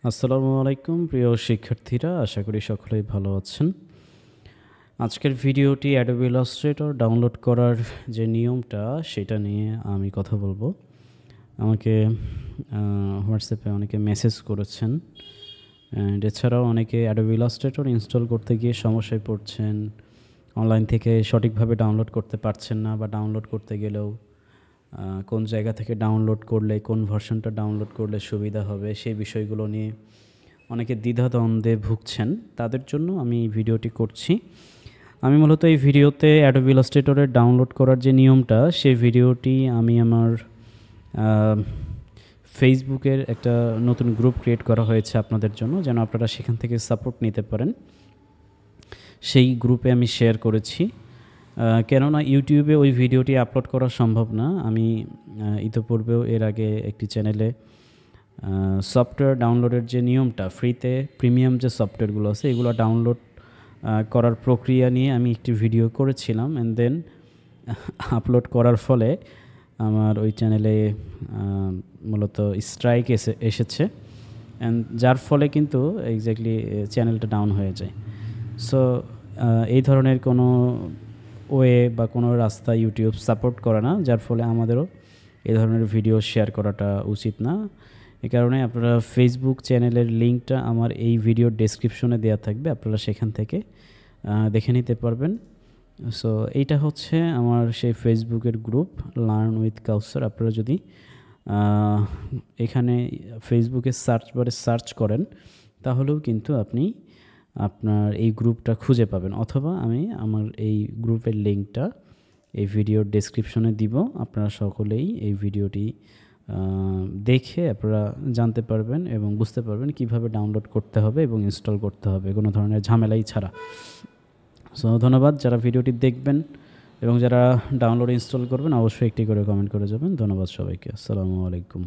আসসালামু আলাইকুম প্রিয় শিক্ষার্থীরা, আশা করি সকলেই ভালো আছেন। আজকের ভিডিওটি অ্যাডোবি ইলাস্ট্রেটর ডাউনলোড করার যে নিয়মটা সেটা নিয়ে আমি কথা বলবো। আমাকে হোয়াটসঅ্যাপে অনেকে মেসেজ করেছেন, এছাড়াও অনেকে অ্যাডোবি ইলাস্ট্রেটর ইনস্টল করতে গিয়ে সমস্যায় পড়ছেন, অনলাইন থেকে সঠিকভাবে ডাউনলোড করতে পারছেন না, বা ডাউনলোড করতে গেলেও কোন জায়গা থেকে ডাউনলোড করলে, কোন ভার্সনটা ডাউনলোড করলে সুবিধা হবে, সেই বিষয়গুলো নিয়ে অনেকে দ্বিধাদ্বন্দ্বে ভুগছেন। তাদের জন্য আমি এই ভিডিওটি করছি। আমি মূলত এই ভিডিওতে অ্যাডোবি ইলাস্ট্রেটরের ডাউনলোড করার যে নিয়মটা, সেই ভিডিওটি আমি আমার ফেসবুকের একটা নতুন গ্রুপ ক্রিয়েট করা হয়েছে আপনাদের জন্য, যেন আপনারা সেখান থেকে সাপোর্ট নিতে পারেন। সেই গ্রুপে আমি শেয়ার করেছি, কেননা ইউটিউবে ওই ভিডিওটি আপলোড করা সম্ভব না। আমি ইতোপূর্বেও এর আগে একটি চ্যানেলে সফটওয়্যার ডাউনলোডের যে নিয়মটা, ফ্রিতে প্রিমিয়াম যে সফটওয়্যারগুলো আছে এগুলো ডাউনলোড করার প্রক্রিয়া নিয়ে আমি একটি ভিডিও করেছিলাম, অ্যান্ড দেন আপলোড করার ফলে আমার ওই চ্যানেলে মূলত স্ট্রাইক এসেছে, অ্যান্ড যার ফলে কিন্তু এক্স্যাক্টলি চ্যানেলটা ডাউন হয়ে যায়। সো এই ধরনের কোনো ওয়ে বা কোনো রাস্তা ইউটিউব সাপোর্ট করে না, যার ফলে আমাদেরও এই ধরনের ভিডিও শেয়ার করাটা উচিত না। এ কারণে আপনারা ফেসবুক চ্যানেলের লিঙ্কটা আমার এই ভিডিওর ডেসক্রিপশনে দেওয়া থাকবে, আপনারা সেখান থেকে দেখে নিতে পারবেন। সো এইটা হচ্ছে আমার সেই ফেসবুকের গ্রুপ, লার্ন উইথ কাউসার। আপনারা যদি এখানে ফেসবুকে সার্চ বারে সার্চ করেন, তাহলেও কিন্তু আপনি আপনার এই গ্রুপটা খুঁজে পাবেন, অথবা আমি আমার এই গ্রুপের লিঙ্কটা এই ভিডিওর ডেসক্রিপশনে দিব। আপনারা সকলেই এই ভিডিওটি দেখে আপনারা জানতে পারবেন এবং বুঝতে পারবেন কিভাবে ডাউনলোড করতে হবে এবং ইনস্টল করতে হবে, কোনো ধরনের ঝামেলাই ছাড়া। সো ধন্যবাদ যারা ভিডিওটি দেখবেন, এবং যারা ডাউনলোড ইনস্টল করবেন অবশ্যই একটি করে কমেন্ট করে যাবেন। ধন্যবাদ সবাইকে। আসসালামু আলাইকুম।